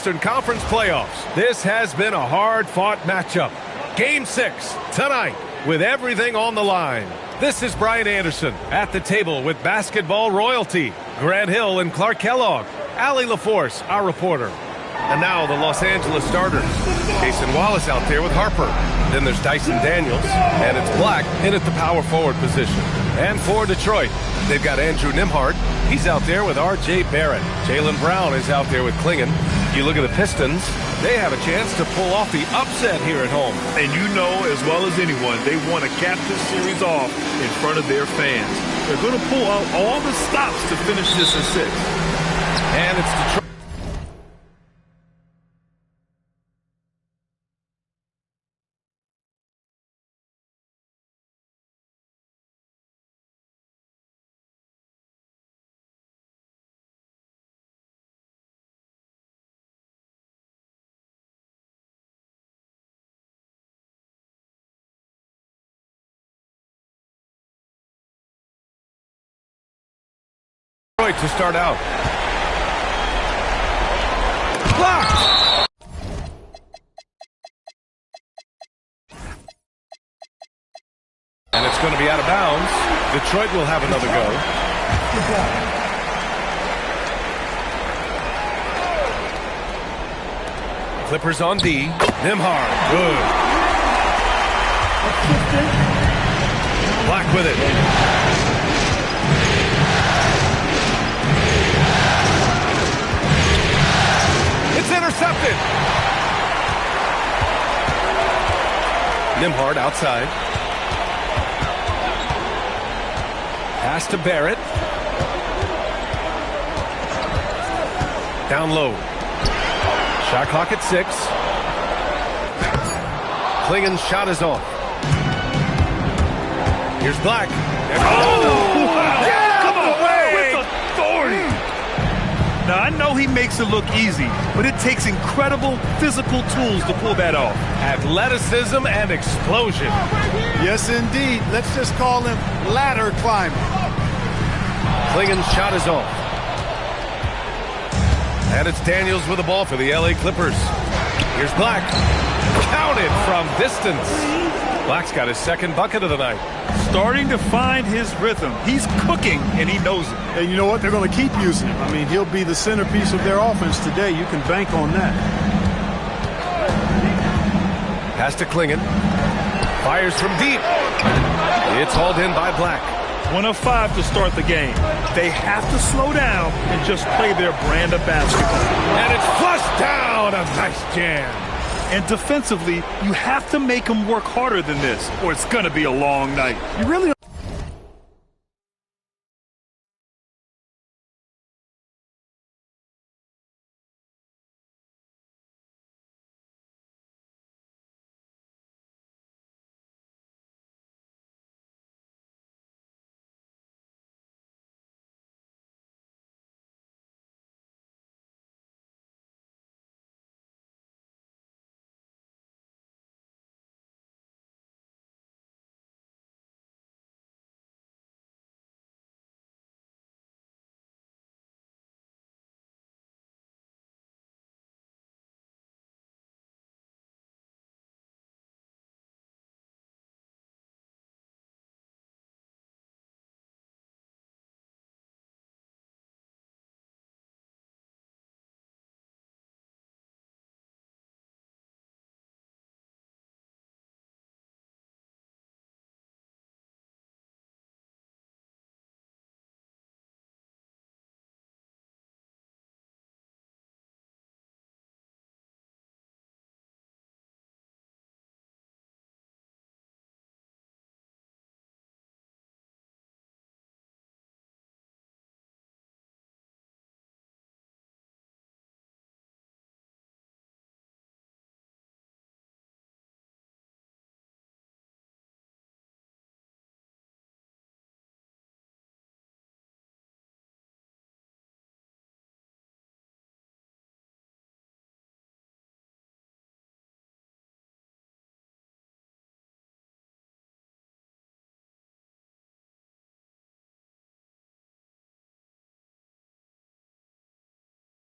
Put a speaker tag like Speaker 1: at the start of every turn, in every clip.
Speaker 1: Eastern Conference playoffs. This has been a hard-fought matchup. Game 6 tonight with everything on the line. This is Brian Anderson at the table with basketball royalty. Grant Hill and Clark Kellogg. Allie LaForce, our reporter. And now the Los Angeles starters. Jason Wallace out there with Harper. Then there's Dyson Daniels, and it's Black in at the power forward position. And for Detroit, they've got Andrew Nembhard. He's out there with R.J. Barrett. Jaylen Brown is out there with Klingon. You look at the Pistons, they have a chance to pull off the upset here at home.
Speaker 2: And you know as well as anyone, they want to cap this series off in front of their fans. They're going to pull out all the stops to finish this in 6.
Speaker 1: And it's Detroit. To start out. Blocked! And it's going to be out of bounds. Detroit will have another go. Clippers on D. Nembhard. Good. Black with it. Intercepted. Nembhard outside. Pass to Barrett. Down low. Shot clock at 6. Klingon's shot is off. Here's Black.
Speaker 2: Come on, with authority. Now, I know he makes it look easy, but it takes incredible physical tools to pull that off.
Speaker 1: Athleticism and explosion.
Speaker 3: Yes, indeed. Let's just call him ladder climbing.
Speaker 1: Klingon's shot is off. And it's Daniels with the ball for the LA Clippers. Here's Black. Counted from distance. Black's got his second bucket of the night.
Speaker 2: Starting to find his rhythm. He's cooking, and he knows it.
Speaker 3: And you know what? They're going to keep using him. I mean, he'll be the centerpiece of their offense today. You can bank on that.
Speaker 1: Pass to Klingon. Fires from deep. It's hauled in by Black.
Speaker 2: 1 of 5 to start the game. They have to slow down and just play their brand of basketball.
Speaker 1: And it's flushed down. A nice jam.
Speaker 2: And defensively, you have to make them work harder than this, or it's going to be a long night.
Speaker 3: You really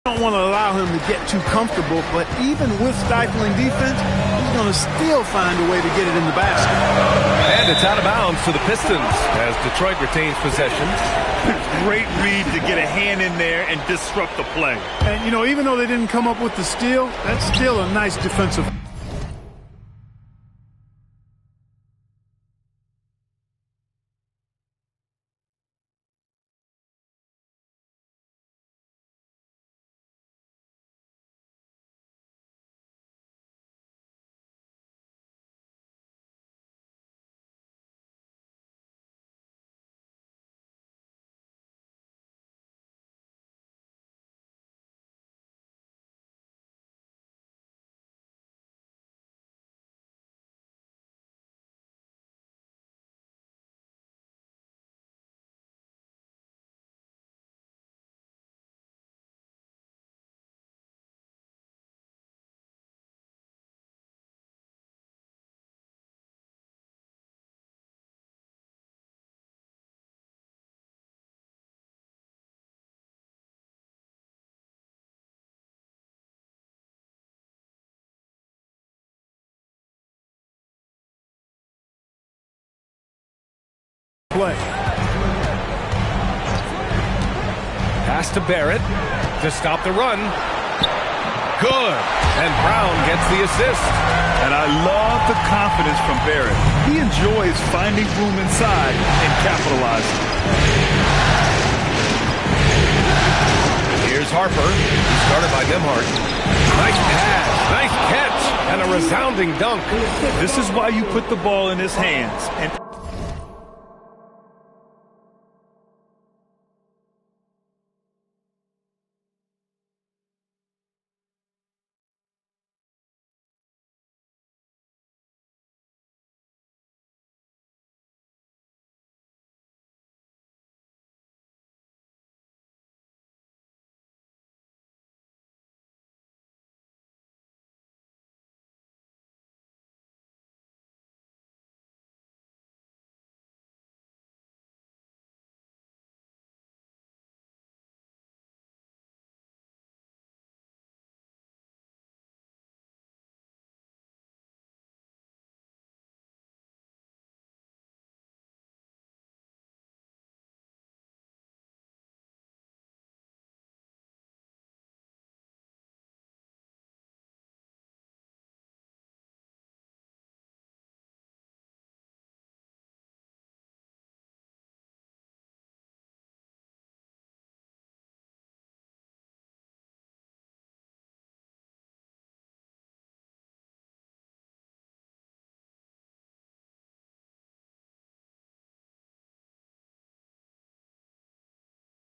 Speaker 3: Don't want to allow him to get too comfortable, but even with stifling defense, he's going to still find a way to get it in the basket.
Speaker 1: And it's out of bounds to the Pistons as Detroit retains possession.
Speaker 2: Great read to get a hand in there and disrupt the play.
Speaker 3: And, you know, even though they didn't come up with the steal, that's still a nice defensive. Play.
Speaker 1: Pass to Barrett to stop the run. Good. And Brown gets the assist.
Speaker 2: And I love the confidence from Barrett. He enjoys finding room inside and capitalizing.
Speaker 1: Here's Harper. Started by Nembhard. Nice pass. Nice catch. And a resounding dunk.
Speaker 2: This is why you put the ball in his hands. And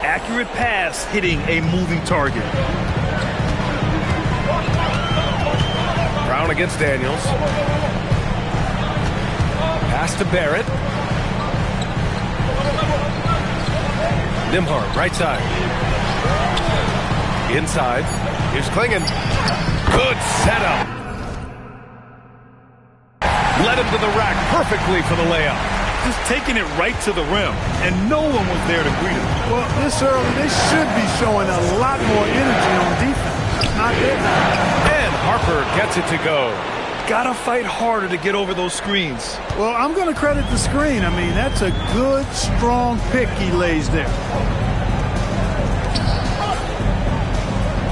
Speaker 2: accurate pass hitting a moving target.
Speaker 1: Brown against Daniels. Pass to Barrett. Nembhard, right side. Inside. Here's Klingon. Good setup. Led him to the rack perfectly for the layup.
Speaker 2: Just taking it right to the rim, and no one was there to greet him.
Speaker 3: Well, this early, they should be showing a lot more energy on defense. It's not there.
Speaker 1: And Harper gets it to go.
Speaker 2: Gotta fight harder to get over those screens.
Speaker 3: Well, I'm going to credit the screen. I mean, that's a good, strong pick he lays there.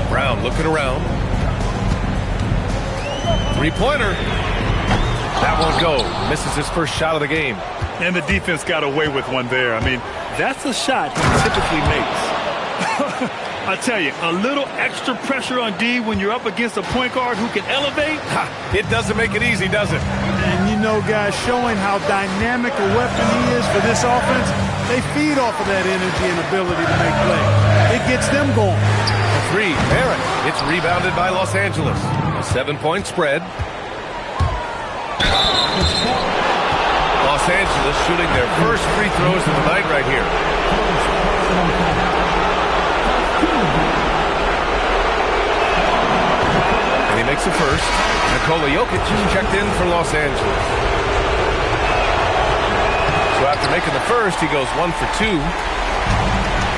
Speaker 1: Brown looking around. Three-pointer. That won't go. Misses his first shot of the game.
Speaker 2: And the defense got away with one there. I mean, that's a shot he typically makes. I tell you, a little extra pressure on D when you're up against a point guard who can elevate.
Speaker 1: It doesn't make it easy, does it?
Speaker 3: And you know, guys, showing how dynamic a weapon he is for this offense, they feed off of that energy and ability to make plays. It gets them going.
Speaker 1: A three, Barrett. It's rebounded by Los Angeles. A 7-point spread. Los Angeles shooting their first free throws of the night right here. And he makes the first. Nikola Jokic is checked in for Los Angeles. So after making the first, he goes 1 for 2.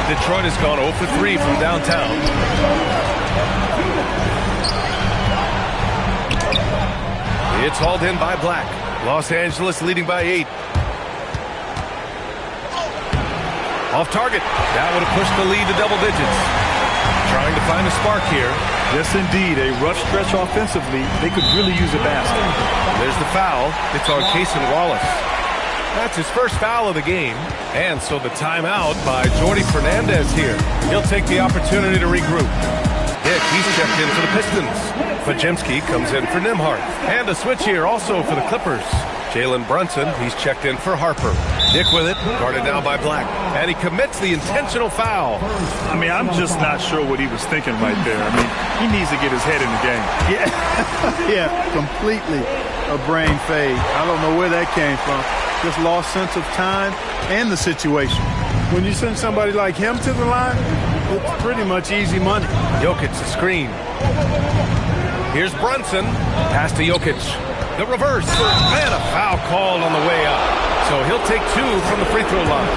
Speaker 1: Detroit has gone 0 for 3 from downtown. It's hauled in by Black. Los Angeles leading by 8. Off target. That would have pushed the lead to double digits. Trying to find a spark here.
Speaker 2: Yes, indeed. A rough stretch offensively. They could really use a basket.
Speaker 1: There's the foul. It's on Cason Wallace. That's his first foul of the game. And so the timeout by Jordi Fernandez here. He'll take the opportunity to regroup. Dick, he's checked in for the Pistons. Pajemski comes in for Nimhart. And a switch here also for the Clippers. Jalen Brunson, he's checked in for Harper. Dick with it, guarded now by Black. And he commits the intentional foul.
Speaker 2: I mean, I'm just not sure what he was thinking right there. I mean, he needs to get his head in the game.
Speaker 3: Yeah, completely a brain fade. I don't know where that came from. Just lost sense of time and the situation. When you send somebody like him to the line, it's pretty much easy money.
Speaker 1: Jokic the screen. Here's Brunson. Pass to Jokic. The reverse. And a foul called on the way up. So he'll take 2 from the free throw line.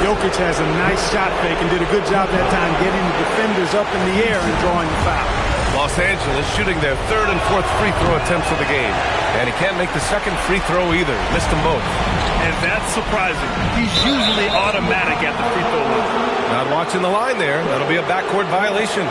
Speaker 3: Jokic has a nice shot fake and did a good job that time getting the defenders up in the air and drawing the foul.
Speaker 1: Los Angeles shooting their 3rd and 4th free throw attempts of the game. And he can't make the 2nd free throw either. Missed them both.
Speaker 2: And that's surprising. He's usually automatic at the free throw line.
Speaker 1: Not watching the line there. That'll be a backcourt violation.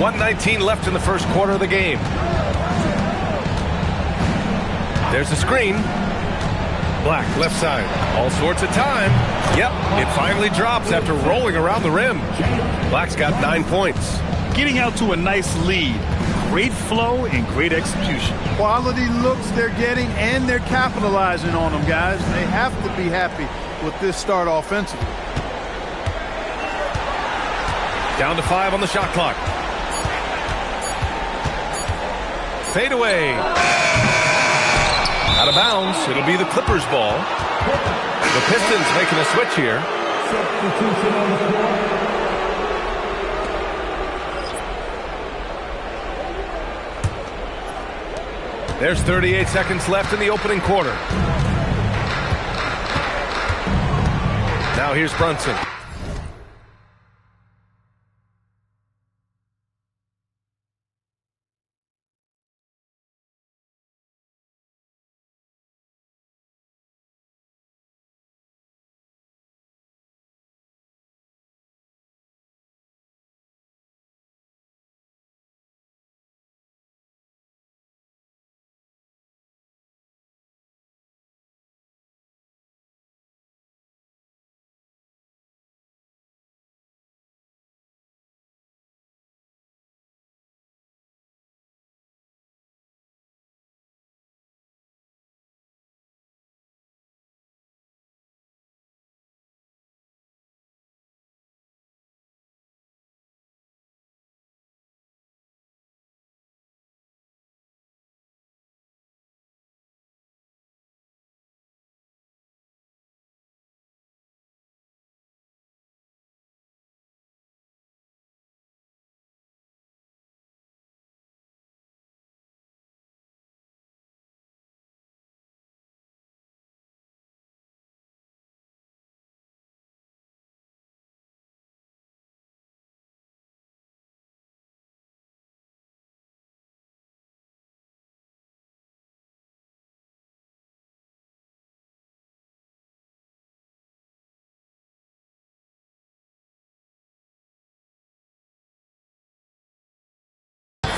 Speaker 1: 1:19 left in the first quarter of the game. There's a screen. Black, left side. All sorts of time. Yep, it finally drops after rolling around the rim. Black's got 9 points.
Speaker 2: Getting out to a nice lead. Great flow and great execution.
Speaker 3: Quality looks they're getting, and they're capitalizing on them, guys. They have to be happy with this start offensively.
Speaker 1: Down to 5 on the shot clock. Fade away. Out of bounds. It'll be the Clippers' ball. The Pistons making a switch here.
Speaker 4: Substitution on the floor.
Speaker 1: There's 38 seconds left in the opening quarter. Now here's Brunson.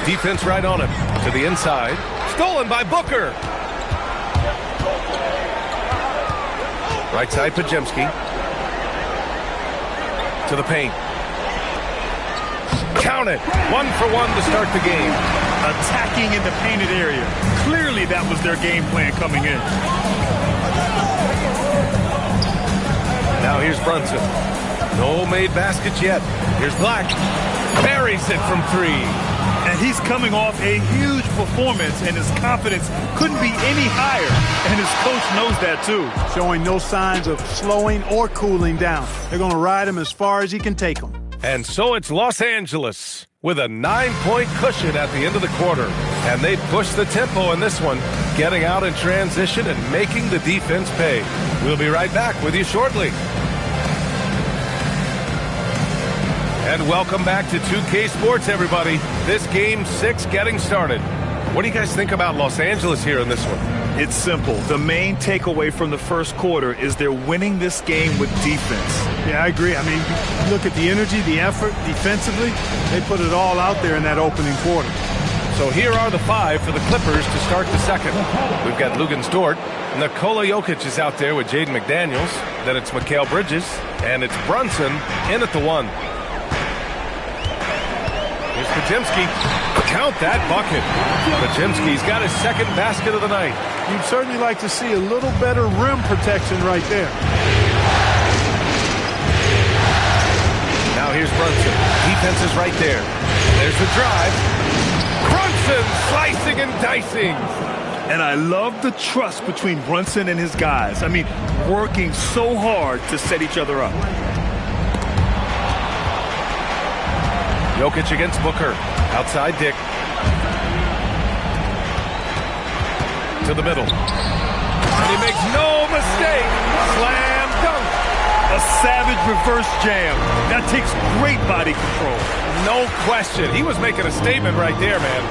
Speaker 1: Defense right on him. To the inside. Stolen by Booker. Right side, Pajemski. To the paint. Count it. 1 for 1 to start the game.
Speaker 2: Attacking in the painted area. Clearly that was their game plan coming in.
Speaker 1: Now here's Brunson. No made baskets yet. Here's Black. Buries it from 3.
Speaker 2: And he's coming off a huge performance, and his confidence couldn't be any higher. And his coach knows that, too.
Speaker 3: Showing no signs of slowing or cooling down. They're going to ride him as far as he can take them.
Speaker 1: And so it's Los Angeles with a 9-point cushion at the end of the quarter. And they push the tempo in this one, getting out in transition and making the defense pay. We'll be right back with you shortly. And welcome back to 2K Sports, everybody. This Game 6 getting started. What do you guys think about Los Angeles here in this one?
Speaker 2: It's simple. The main takeaway from the first quarter is they're winning this game with defense.
Speaker 3: Yeah, I agree. I mean, look at the energy, the effort defensively. They put it all out there in that opening quarter.
Speaker 1: So here are the 5 for the Clippers to start the second. We've got Luguentz Dort. Nikola Jokic is out there with Jaden McDaniels. Then it's Mikal Bridges. And it's Brunson in at the 1. Here's Pajemski. Count that bucket. Pajemski's got his second basket of the night.
Speaker 3: You'd certainly like to see a little better rim protection right there.
Speaker 1: Now here's Brunson. Defense is right there. There's the drive. Brunson slicing and dicing.
Speaker 2: And I love the trust between Brunson and his guys. I mean, working so hard to set each other up.
Speaker 1: Jokic against Booker. Outside Dick. To the middle. And he makes no mistake. Slam dunk.
Speaker 2: A savage reverse jam. That takes great body control.
Speaker 1: No question. He was making a statement right there, man.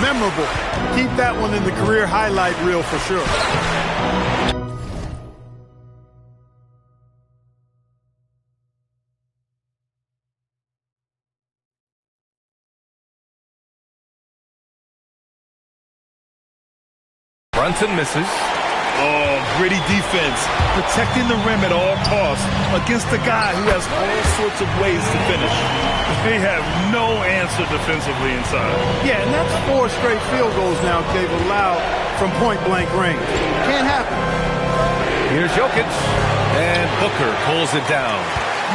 Speaker 3: Memorable. Keep that one in the career highlight reel for sure.
Speaker 1: Brunson misses.
Speaker 2: Oh, gritty defense. Protecting the rim at all costs against a guy who has all sorts of ways to finish. They have no answer defensively inside.
Speaker 3: Yeah, and that's 4 straight field goals now they've allowed from point-blank range. Can't happen.
Speaker 1: Here's Jokic, and Booker pulls it down.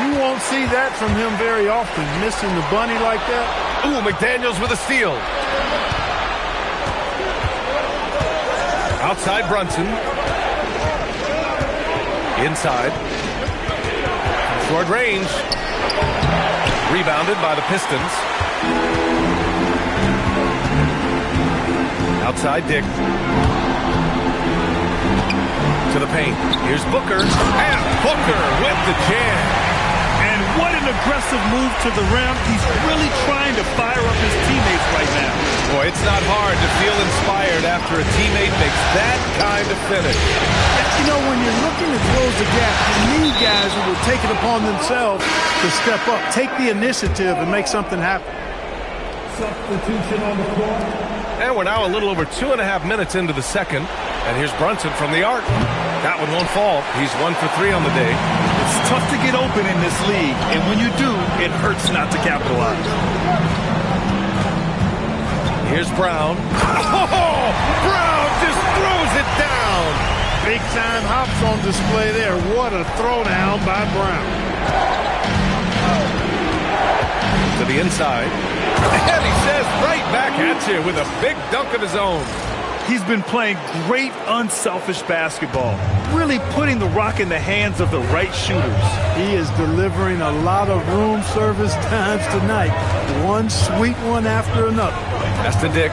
Speaker 3: You won't see that from him very often, missing the bunny like that.
Speaker 1: Ooh, McDaniels with a steal. Outside Brunson. Inside. Short range. Rebounded by the Pistons. Outside Dick. To the paint. Here's Booker. And Booker with the jam.
Speaker 2: And what an aggressive move to the rim. He's really trying to fire up his teammates right now.
Speaker 1: Boy, it's not hard to feel inspired after a teammate makes that kind of finish.
Speaker 3: You know, when you're looking to close the gap, you need guys who will take it upon themselves to step up, take the initiative, and make something happen.
Speaker 4: Substitution on the floor.
Speaker 1: And we're now a little over 2.5 minutes into the second. And here's Brunson from the arc. That one won't fall. He's 1 for 3 on the day.
Speaker 2: It's tough to get open in this league, and when you do, it hurts not to capitalize.
Speaker 1: Here's Brown. Oh, Brown just throws it down.
Speaker 3: Big-time hops on display there. What a throwdown by Brown.
Speaker 1: To the inside. And he says right back at you with a big dunk of his own.
Speaker 2: He's been playing great, unselfish basketball, really putting the rock in the hands of the right shooters.
Speaker 3: He is delivering a lot of room service times tonight. One sweet one after another.
Speaker 1: Pass to Dick.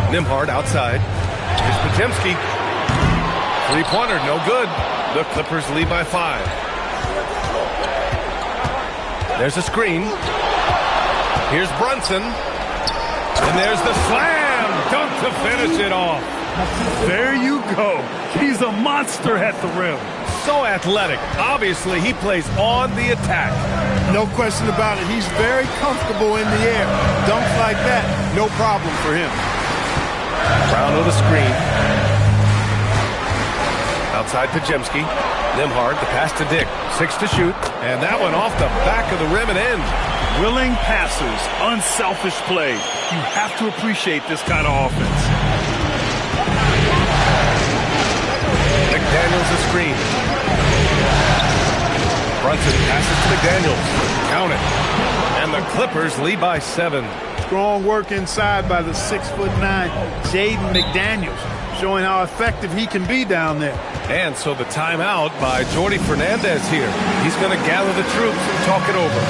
Speaker 1: Nembhard outside. Here's Podziemski. Three-pointer, no good. The Clippers lead by 5. There's a screen. Here's Brunson. And there's the slam. Dunk to finish it off.
Speaker 2: There you go. He's a monster at the rim.
Speaker 1: So athletic. Obviously, he plays on the attack.
Speaker 3: No question about it. He's very comfortable in the air. Dunks like that, no problem for him.
Speaker 1: Brown with a screen. Outside Podziemski. Nembhard, the pass to Dick. 6 to shoot. And that one off the back of the rim and in.
Speaker 2: Willing passers, unselfish play. You have to appreciate this kind of offense.
Speaker 1: McDaniels a screen. Brunson passes to McDaniels. Count it. And the Clippers lead by 7.
Speaker 3: Strong work inside by the 6'9" Jaden McDaniels, showing how effective he can be down there.
Speaker 1: And so the timeout by Jordi Fernandez here. He's going to gather the troops and talk it over.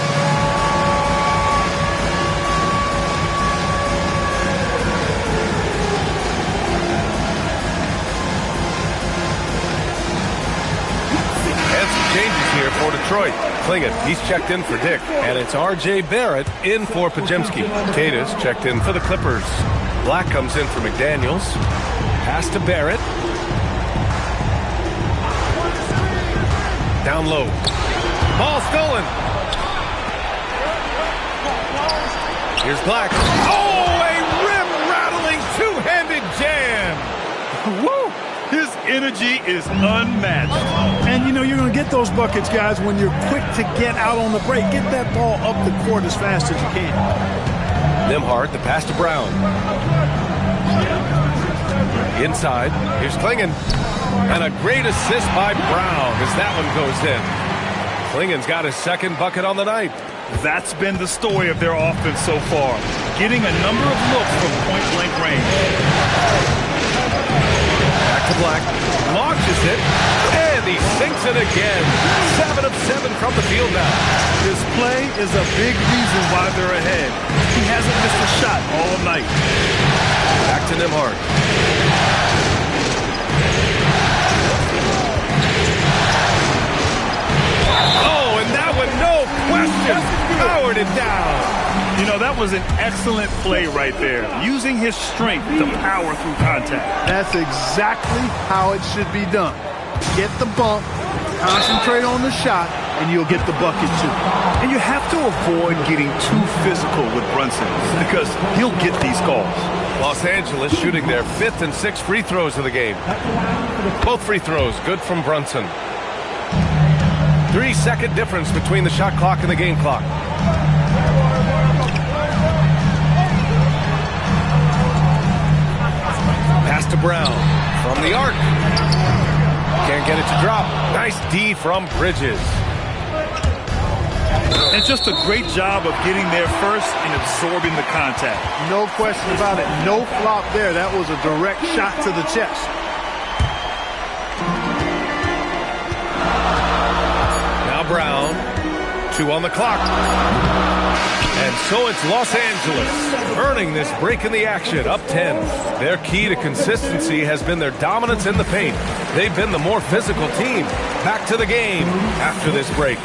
Speaker 1: Changes here for Detroit. Klingett, he's checked in for Dick. And it's R.J. Barrett in for Podziemski. Tatus checked in for the Clippers. Black comes in for McDaniels. Pass to Barrett. Down low. Ball stolen. Here's Black. Oh, a rim-rattling two-handed jam.
Speaker 2: Woo! His energy is unmatched.
Speaker 3: And, you know, you're going to get those buckets, guys, when you're quick to get out on the break. Get that ball up the court as fast as you can.
Speaker 1: Nembhard, the pass to Brown. Inside, here's Klingett. And a great assist by Brown as that one goes in. Klingen's got his second bucket on the night.
Speaker 2: That's been the story of their offense so far. Getting a number of looks from point-blank range.
Speaker 1: Back to Black. Launches it. And he sinks it again. 7 of 7 from the field now.
Speaker 2: His play is a big reason why they're ahead. He hasn't missed a shot all night.
Speaker 1: Back to Nembhard. Oh, and that one, no question, powered it down.
Speaker 2: You know, that was an excellent play right there. Using his strength to power through contact.
Speaker 3: That's exactly how it should be done. Get the bump, concentrate on the shot, and you'll get the bucket too.
Speaker 2: And you have to avoid getting too physical with Brunson because he'll get these calls.
Speaker 1: Los Angeles shooting their 5th and 6th free throws of the game. Both free throws good from Brunson. 3-second difference between the shot clock and the game clock. Pass to Brown from the arc. Can't get it to drop. Nice D from Bridges.
Speaker 2: And just a great job of getting there first and absorbing the contact.
Speaker 3: No question about it. No flop there. That was a direct shot to the chest.
Speaker 1: Now Brown. 2 on the clock. And so it's Los Angeles earning this break in the action, up 10. Their key to consistency has been their dominance in the paint. They've been the more physical team. Back to the game after this break.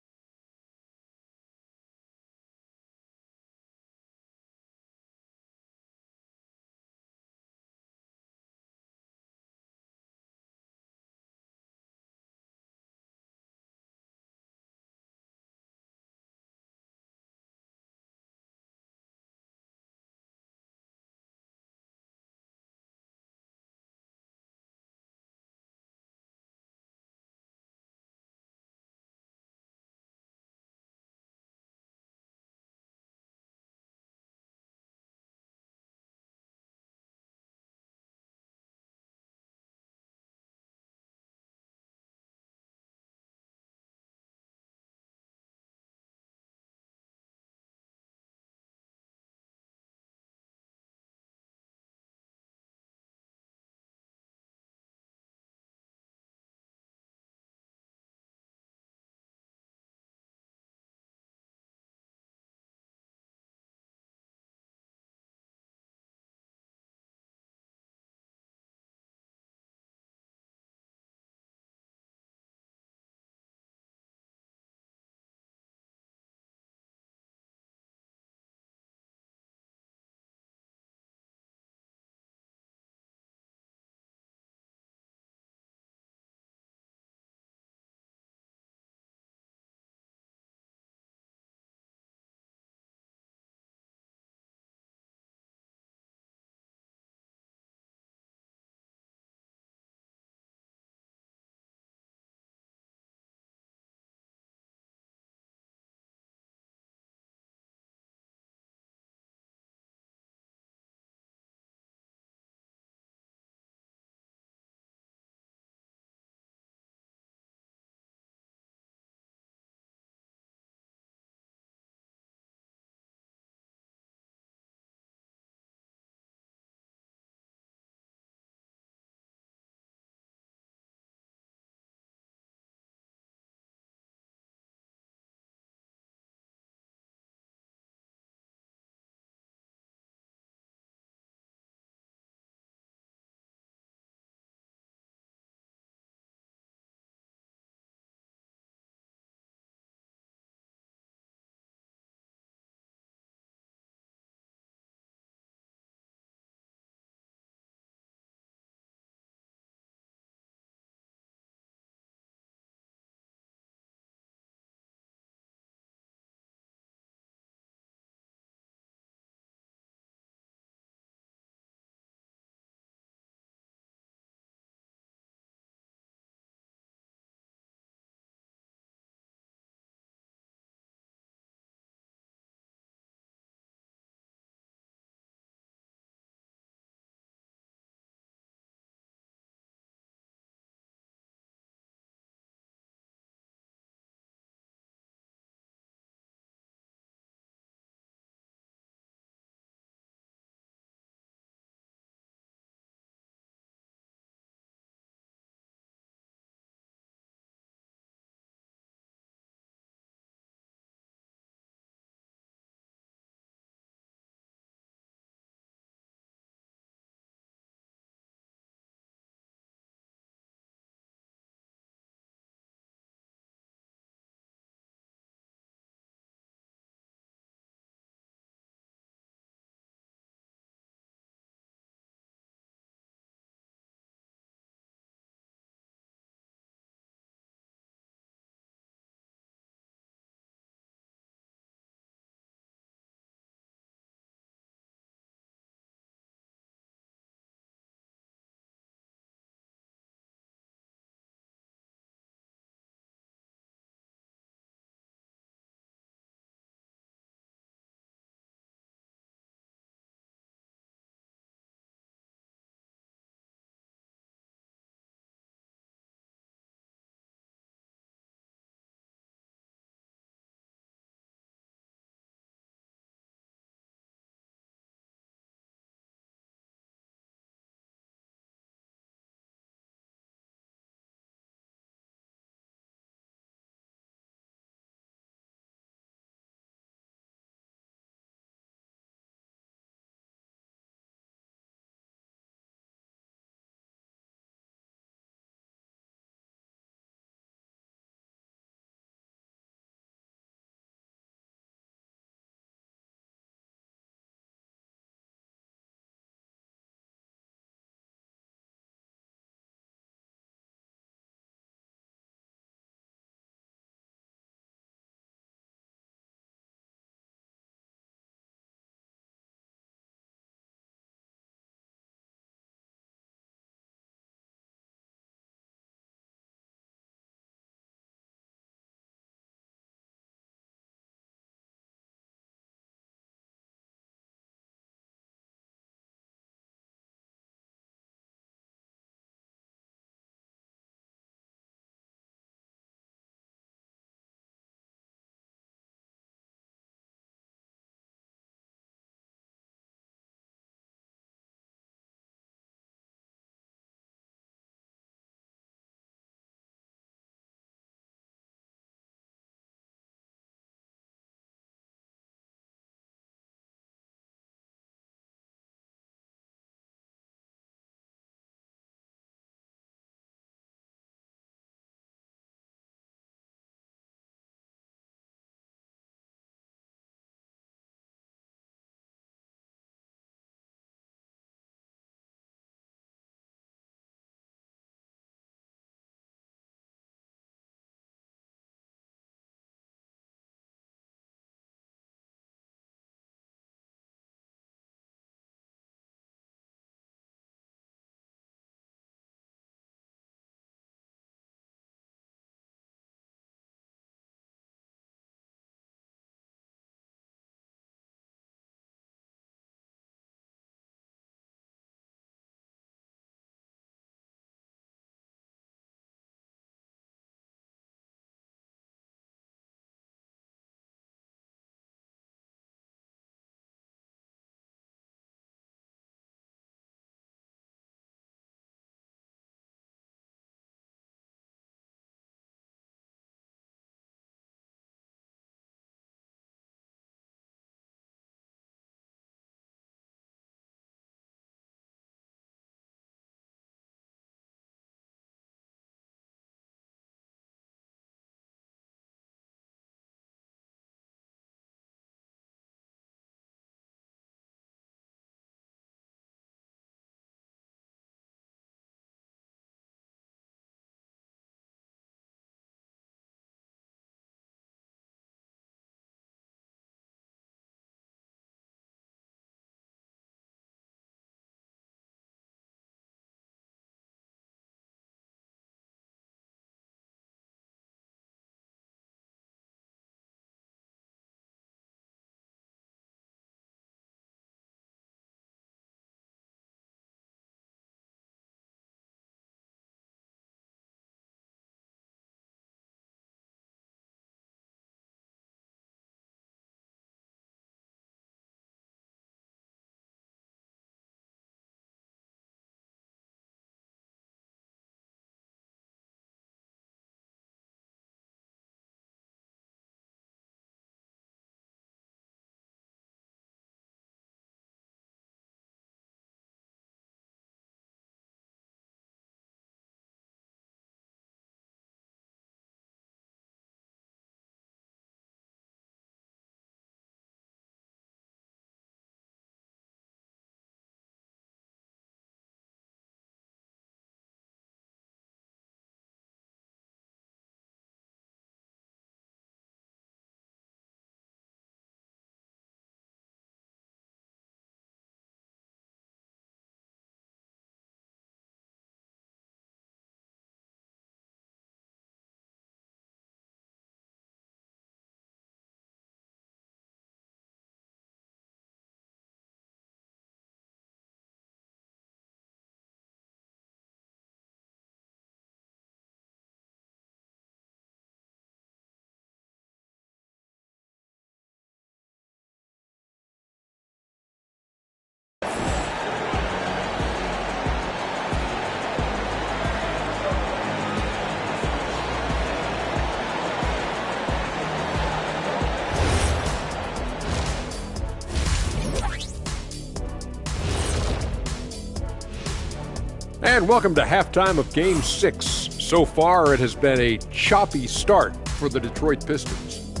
Speaker 5: And welcome to halftime of Game 6. So far, it has been a choppy start for the Detroit Pistons.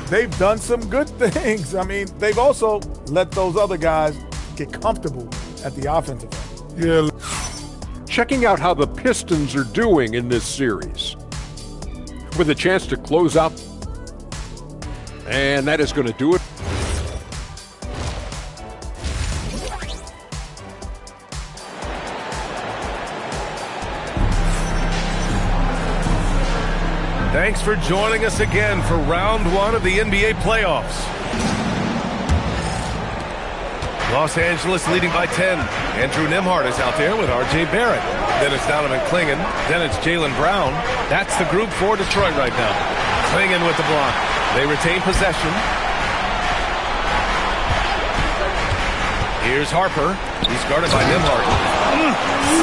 Speaker 6: They've done some good things. I mean, they've also let those other guys get comfortable at the offensive end.
Speaker 5: Yeah. Checking out how the Pistons are doing in this series. With a chance to close out. And that is going to do it.
Speaker 1: Thanks for joining us again for round 1 of the NBA playoffs. Los Angeles leading by 10. Andrew Nembhard is out there with R.J. Barrett. Then it's Donovan Clingan. Then it's Jaylen Brown. That's the group for Detroit right now. Clingan with the block. They retain possession. Here's Harper. He's guarded by Nembhard.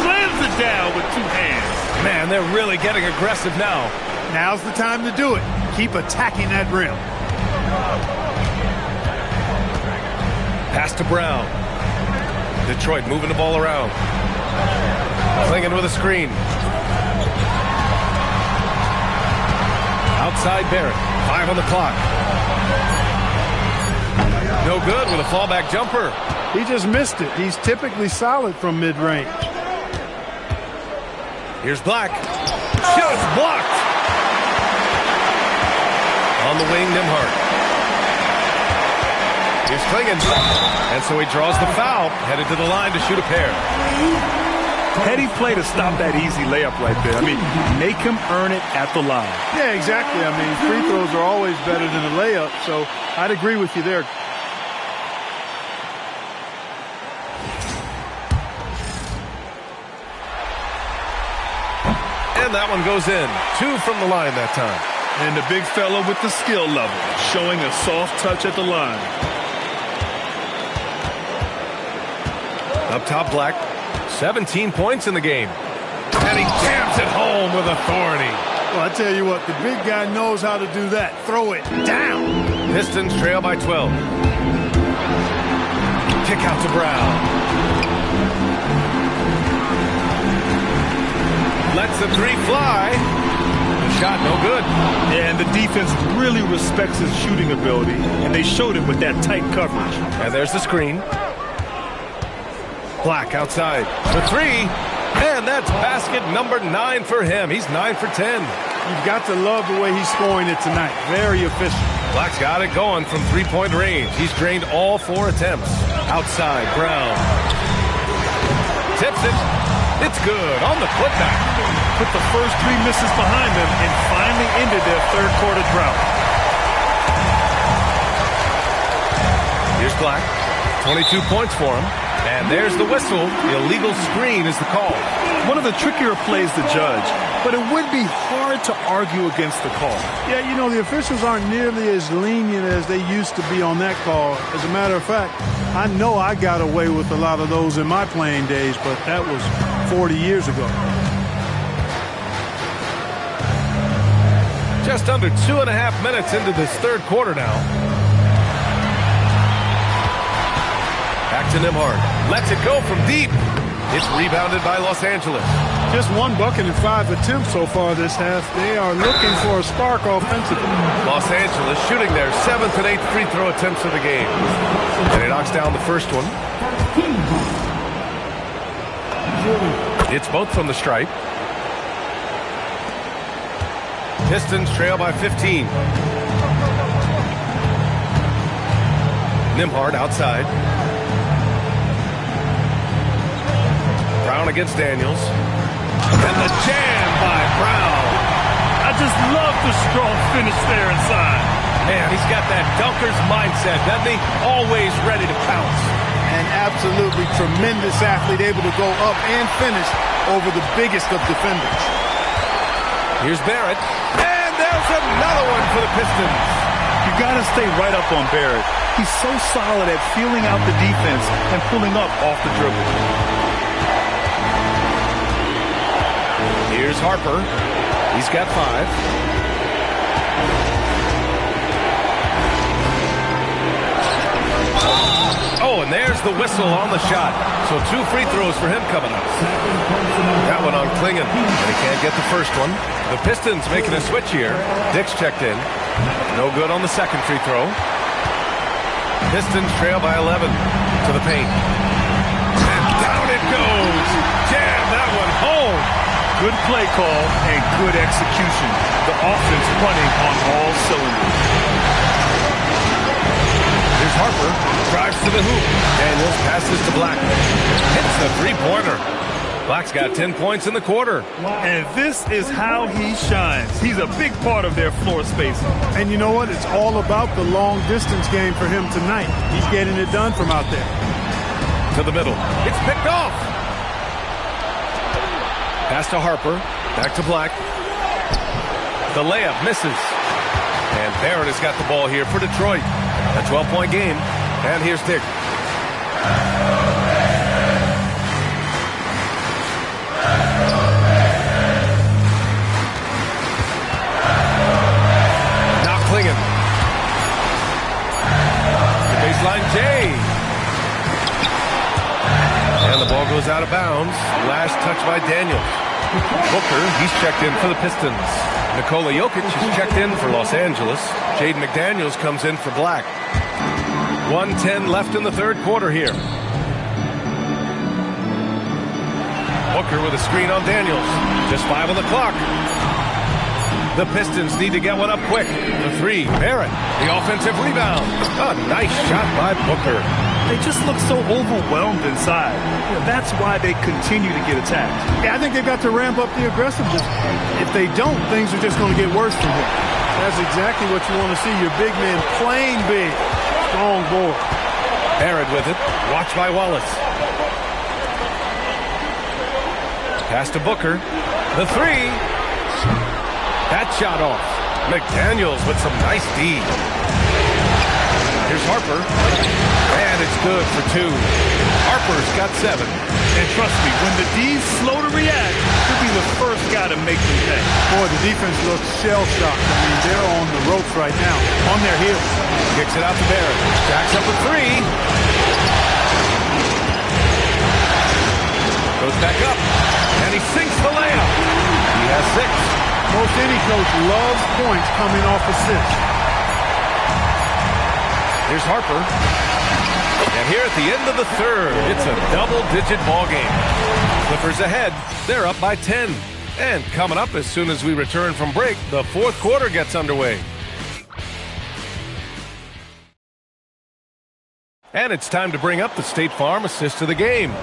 Speaker 2: Slams it down with 2 hands.
Speaker 1: Man, they're really getting aggressive now.
Speaker 3: Now's the time to do it. Keep attacking that rim.
Speaker 1: Pass to Brown. Detroit moving the ball around. Clingan with a screen. Outside Barrett. 5 on the clock. No good with a fallback jumper.
Speaker 3: He just missed it. He's typically solid from mid-range.
Speaker 1: Here's Black. Just blocked. On the wing, Nembhard. Here's Clingan. And so he draws the foul, headed to the line to shoot a pair.
Speaker 2: Heady play to stop that easy layup right there. I mean, make him earn it at the line.
Speaker 3: Yeah, exactly. I mean, free throws are always better than a layup, so I'd agree with you there.
Speaker 1: And that one goes in. 2 from the line that time.
Speaker 2: And the big fella with the skill level, showing a soft touch at the line.
Speaker 1: Up top, Black. 17 points in the game. And he jams it home with authority.
Speaker 3: Well, I tell you what, the big guy knows how to do that. Throw it down.
Speaker 1: Pistons trail by 12. Kick out to Brown. Lets the 3 fly. The shot no good.
Speaker 2: And the defense really respects his shooting ability, and they showed it with that tight coverage.
Speaker 1: And there's the screen. Black outside for 3. And that's basket number 9 for him. He's 9 for 10.
Speaker 3: You've got to love the way he's scoring it tonight. Very efficient.
Speaker 1: Black's got it going from 3-point range. He's drained all 4 attempts. Outside, Brown. Tips it. It's good on the putback.
Speaker 2: Put the first 3 misses behind them and finally ended their third-quarter drought.
Speaker 1: Here's Black. 22 points for him. And there's the whistle. Illegal screen is the call.
Speaker 2: One of the trickier plays to judge, but it would be hard to argue against the call.
Speaker 3: Yeah, you know, the officials aren't nearly as lenient as they used to be on that call. As a matter of fact, I know I got away with a lot of those in my playing days, but that was 40 years ago.
Speaker 1: Just under 2.5 minutes into this third quarter now. Back to Nembhard. Lets it go from deep. It's rebounded by Los Angeles.
Speaker 3: Just 1 bucket and 5 attempts so far this half. They are looking for a spark offensively.
Speaker 1: Los Angeles shooting their 7th and 8th free throw attempts of the game. And he knocks down the first one. It's both from the stripe. Pistons trail by 15. Nembhard outside. Brown against Daniels. And the jam by Brown.
Speaker 2: I just love the strong finish there inside.
Speaker 1: Man, he's got that dunker's mindset, doesn't he? Always ready to pounce.
Speaker 6: An absolutely tremendous athlete, able to go up and finish over the biggest of defenders.
Speaker 1: Here's Barrett. And there's another one for the Pistons.
Speaker 2: You got to stay right up on Barrett. He's so solid at feeling out the defense and pulling up off the dribble.
Speaker 1: Here's Harper. He's got 5. Oh, Oh, and there's the whistle on the shot. So 2 free throws for him coming up. That one on Klingon, and he can't get the first one. The Pistons making a switch here. Dick's checked in. No good on the second free throw. Pistons trail by 11 to the paint. And down it goes. Jam that one home.
Speaker 2: Good play call and good execution. The offense running on all cylinders.
Speaker 1: Here's Harper. Drives to the hoop. Daniels passes to Black. Hits the three-pointer. Black's got 10 points in the quarter.
Speaker 2: And this is how he shines. He's a big part of their floor spacing.
Speaker 3: And you know what? It's all about the long-distance game for him tonight. He's getting it done from out there.
Speaker 1: To the middle. It's picked off. Pass to Harper. Back to Black. The layup misses. And Barrett has got the ball here for Detroit. A 12-point game. And here's Dick. Now Klingon. The baseline Jay. And the ball goes out of bounds. Last touch by Daniels. Booker, he's checked in for the Pistons. Nikola Jokic is checked in for Los Angeles. Jaden McDaniels comes in for Black. 1:10 left in the third quarter here. Booker with a screen on Daniels. Just 5 on the clock. The Pistons need to get one up quick. The 3, Barrett, the offensive rebound. A nice shot by Booker.
Speaker 2: They just look so overwhelmed inside. That's why they continue to get attacked.
Speaker 3: Yeah, I think they've got to ramp up the aggressiveness. If they don't, things are just going to get worse for him. That's exactly what you want to see. Your big man playing big. Strong board.
Speaker 1: Barrett with it. Watched by Wallace. Pass to Booker. The 3. That shot off. McDaniels with some nice D. Here's Harper. And it's good for 2. Harper's got 7.
Speaker 2: And trust me, when the D's slow to react, he'll be the first guy to make them pay.
Speaker 3: Boy, the defense looks shell-shocked. I mean, they're on the ropes right now, on their heels.
Speaker 1: Kicks it out to Barrett. Jacks up a 3. Goes back up. And he sinks the layup. He has 6.
Speaker 3: Most any coach loves points coming off assists.
Speaker 1: Here's Harper. And here at the end of the third, it's a double-digit ball game. Clippers ahead. They're up by 10. And coming up as soon as we return from break, the fourth quarter gets underway. And it's time to bring up the State Farm assist of the game.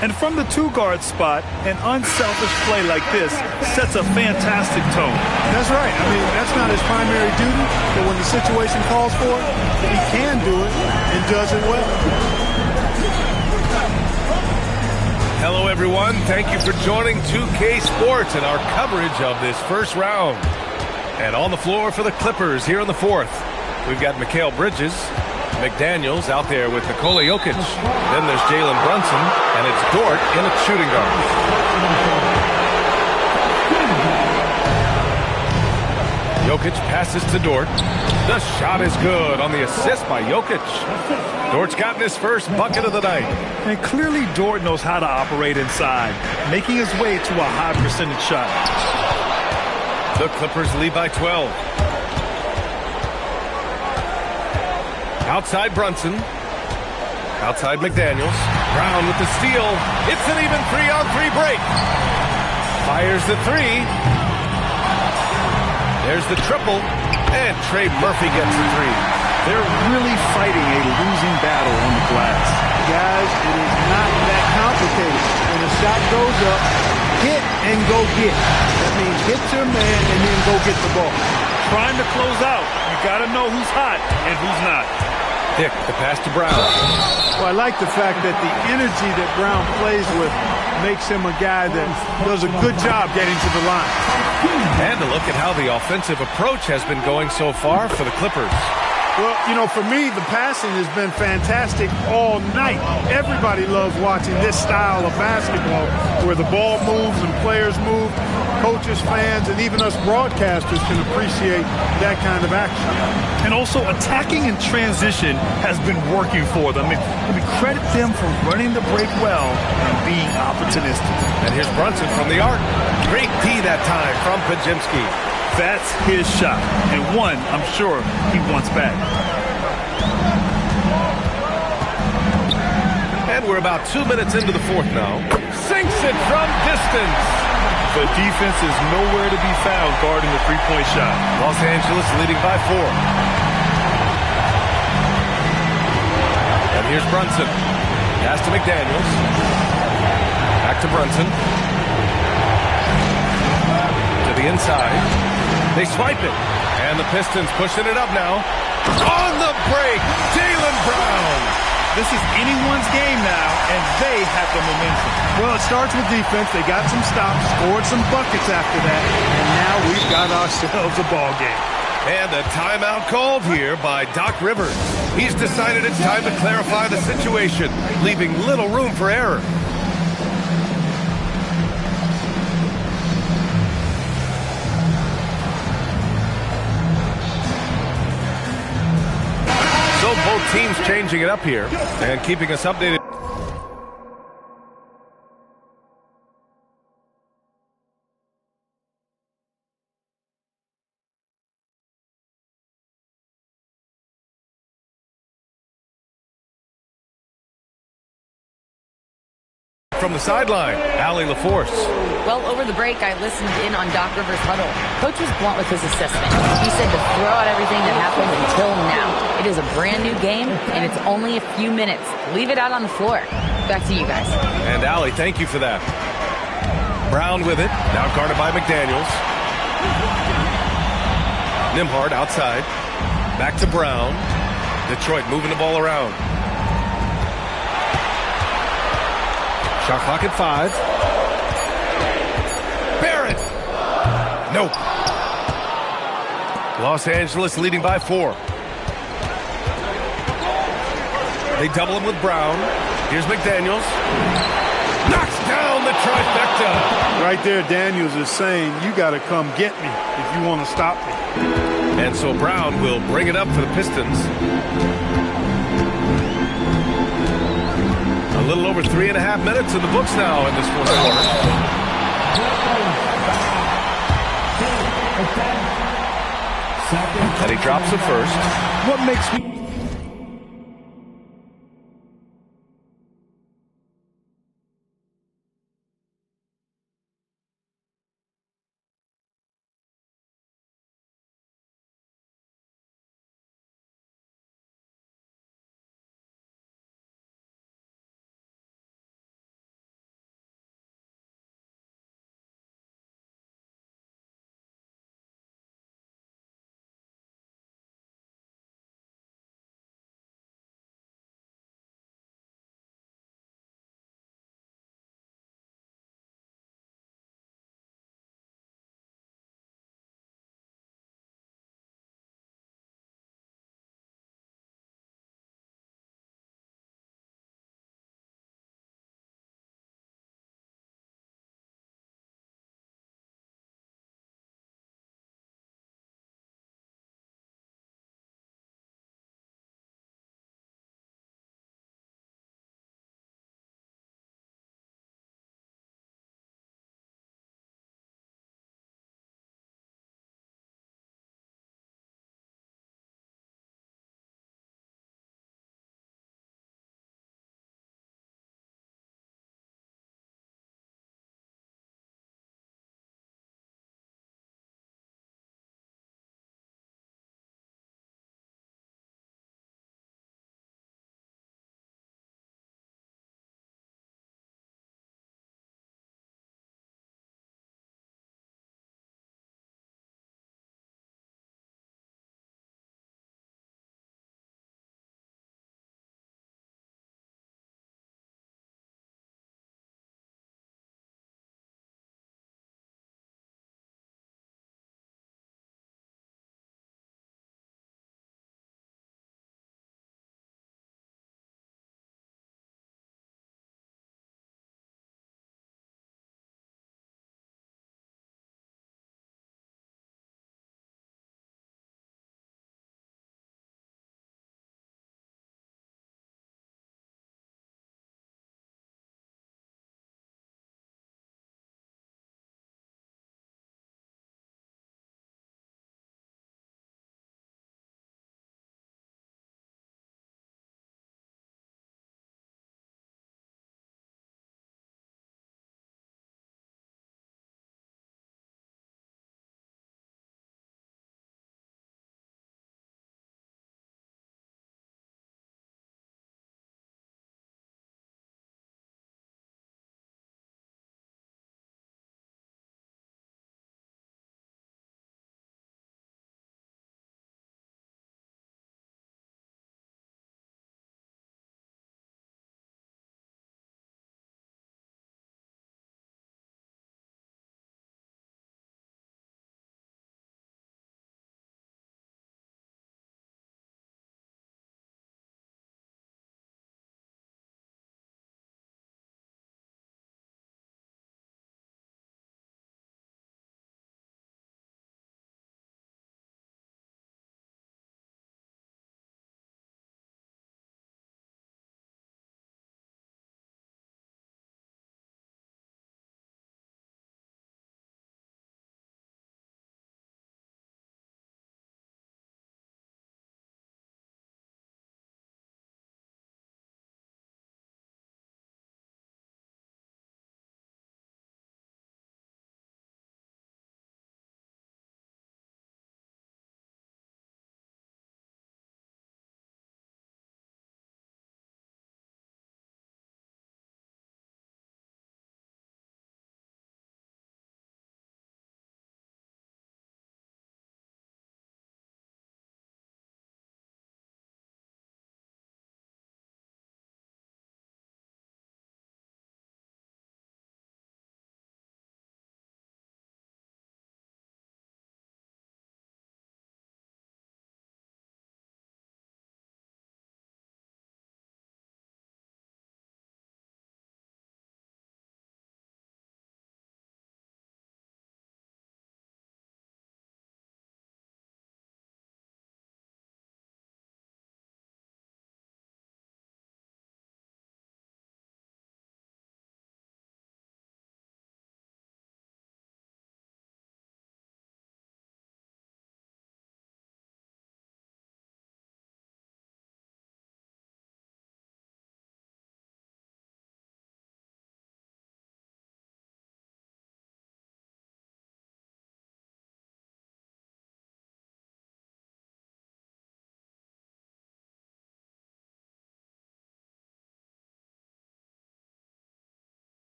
Speaker 2: And from the 2-guard spot, an unselfish play like this sets a fantastic tone.
Speaker 3: That's right. I mean, that's not his primary duty, but when the situation calls for it, he can do it and does it well.
Speaker 1: Hello, everyone. Thank you for joining 2K Sports and our coverage of this first round. And on the floor for the Clippers here in the fourth, we've got Mikal Bridges, McDaniels out there with Nikola Jokic. Then there's Jalen Brunson, and it's Dort in at shooting guard. Jokic passes to Dort. The shot is good on the assist by Jokic. Dort's gotten his first bucket of the night.
Speaker 2: And clearly Dort knows how to operate inside, making his way to a high percentage shot.
Speaker 1: The Clippers lead by 12. Outside Brunson. Outside McDaniels. Brown with the steal. It's an even 3-on-3 break. Fires the 3. There's the triple. And Trey Murphy gets the 3.
Speaker 2: They're really fighting a losing battle on the glass.
Speaker 3: Guys, it is not that complicated. When a shot goes up, hit and go get. That means hit your man and then go get the ball.
Speaker 2: Trying to close out. You got to know who's hot and who's not.
Speaker 1: Dick, the pass to Brown.
Speaker 3: Well, I like the fact that the energy that Brown plays with makes him a guy that does a good job getting to the line.
Speaker 1: And to look at how the offensive approach has been going so far for the Clippers.
Speaker 3: Well, you know, for me, the passing has been fantastic all night. Everybody loves watching this style of basketball where the ball moves and players move. Coach coaches, fans, and even us broadcasters can appreciate that kind of action.
Speaker 2: And also, attacking in transition has been working for them. I mean, credit them for running the break well and being opportunistic.
Speaker 1: And here's Brunson from the arc. Great D that time from Pajimski.
Speaker 2: That's his shot, and one I'm sure he wants back.
Speaker 1: And we're about 2 minutes into the fourth now. Sinks it from distance.
Speaker 2: The defense is nowhere to be found guarding the three-point shot.
Speaker 1: Los Angeles leading by 4. And here's Brunson. Pass to McDaniels. Back to Brunson. To the inside. They swipe it. And the Pistons pushing it up now. On the break, Jaylen Brown.
Speaker 2: This is anyone's game now, and they have the momentum.
Speaker 3: Well, it starts with defense. They got some stops, scored some buckets after that, and now we've got ourselves a ball game.
Speaker 1: And a timeout called here by Doc Rivers. He's decided it's time to clarify the situation, leaving little room for error. So both teams changing it up here and keeping us updated. From the sideline, Allie LaForce.
Speaker 7: Well, over the break, I listened in on Doc Rivers' huddle. Coach was blunt with his assessment. He said to throw out everything that happened until now. It is a brand new game, and it's only a few minutes. Leave it out on the floor. Back to you guys.
Speaker 1: And Allie, thank you for that. Brown with it, now guarded by McDaniels. Nimhard outside. Back to Brown. Detroit moving the ball around. Shot clock at 5. Barrett. Nope. Los Angeles leading by 4. They double him with Brown. Here's McDaniels. Knocks down the trifecta.
Speaker 3: Right there, Daniels is saying, you got to come get me if you want to stop me.
Speaker 1: And so Brown will bring it up for the Pistons. A little over 3.5 minutes in the books now in this fourth quarter. And he drops the first.
Speaker 3: What makes me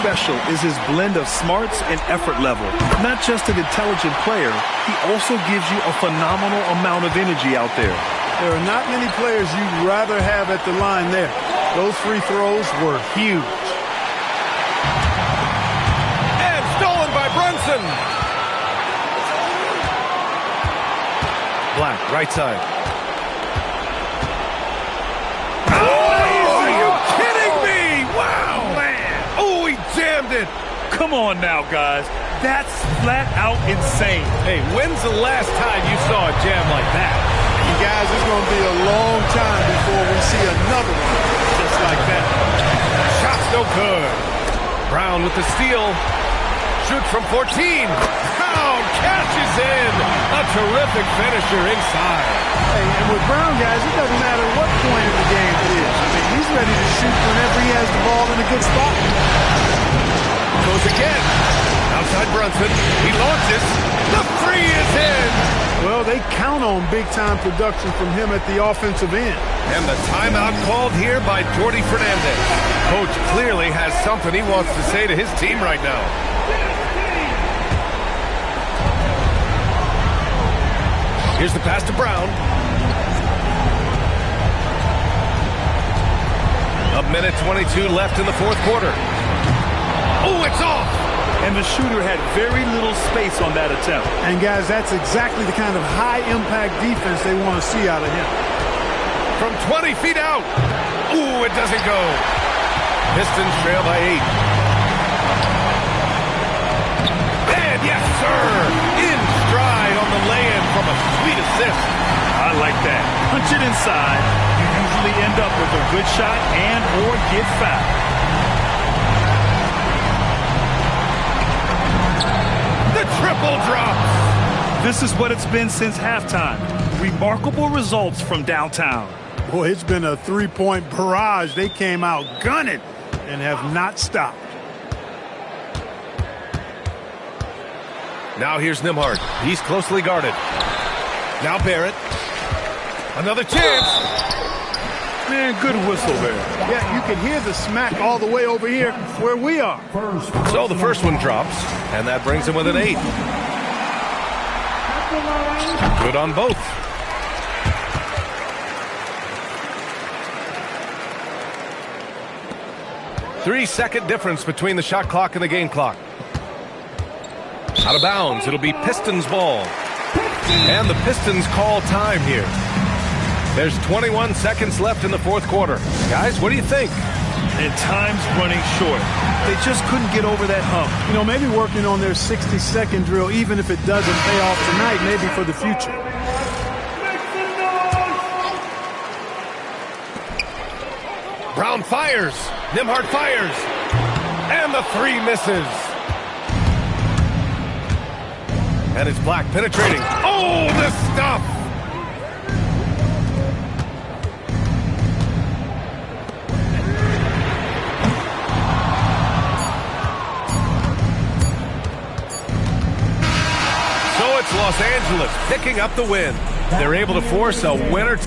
Speaker 2: special is his blend of smarts and effort level. Not just an intelligent player, he also gives you a phenomenal amount of energy out there.
Speaker 3: There are not many players you'd rather have at the line there. Those free throws were huge.
Speaker 1: And stolen by Brunson. Black, right side. Oh, are you kidding me? Wow, man. Oh, he jammed it.
Speaker 2: Come on now, guys. That's flat out insane.
Speaker 1: Hey, when's the last time you saw a jam like that?
Speaker 3: And guys, it's going to be a long time before we see another one just like that.
Speaker 1: Shot's no good. Brown with the steal. Shoots from 14. Brown catches in. A terrific finisher inside.
Speaker 3: Hey, and with Brown, guys, it doesn't matter what point of the game it is. I mean, he's ready to shoot whenever he has the ball in a good spot.
Speaker 1: Goes again. Outside Brunson. He launches. The three is in.
Speaker 3: Well, they count on big-time production from him at the offensive end.
Speaker 1: And the timeout called here by Jordi Fernandez. Coach clearly has something he wants to say to his team right now. Here's the pass to Brown. A minute 22 left in the fourth quarter. Oh, it's off!
Speaker 2: And the shooter had very little space on that attempt.
Speaker 3: And, guys, that's exactly the kind of high-impact defense they want to see out of him.
Speaker 1: From 20 feet out. Ooh, it doesn't go. Pistons trail by 8. And yes, sir! In stride on the lay-in from a sweet assist.
Speaker 2: I like that. Punch it inside. You usually end up with a good shot and or get fouled.
Speaker 1: Triple drops.
Speaker 2: This is what it's been since halftime. Remarkable results from downtown.
Speaker 3: Boy, it's been a three-point barrage. They came out gunning and have not stopped.
Speaker 1: Now here's Nembhard. He's closely guarded. Now Barrett. Another chance.
Speaker 2: Man, good whistle there.
Speaker 3: Yeah, you can hear the smack all the way over here where we are.
Speaker 1: So the first one drops, and that brings him with an 8. Good on both. Three-second difference between the shot clock and the game clock. Out of bounds. It'll be Pistons ball. And the Pistons call time here. There's 21 seconds left in the fourth quarter. Guys, what do you think?
Speaker 2: And time's running short. They just couldn't get over that hump.
Speaker 3: You know, maybe working on their 60-second drill, even if it doesn't pay off tonight, maybe for the future.
Speaker 1: Brown fires. Nembhard fires. And the three misses. And it's Black penetrating. Oh, the stuff! So it's Los Angeles picking up the win. They're able to force a winner.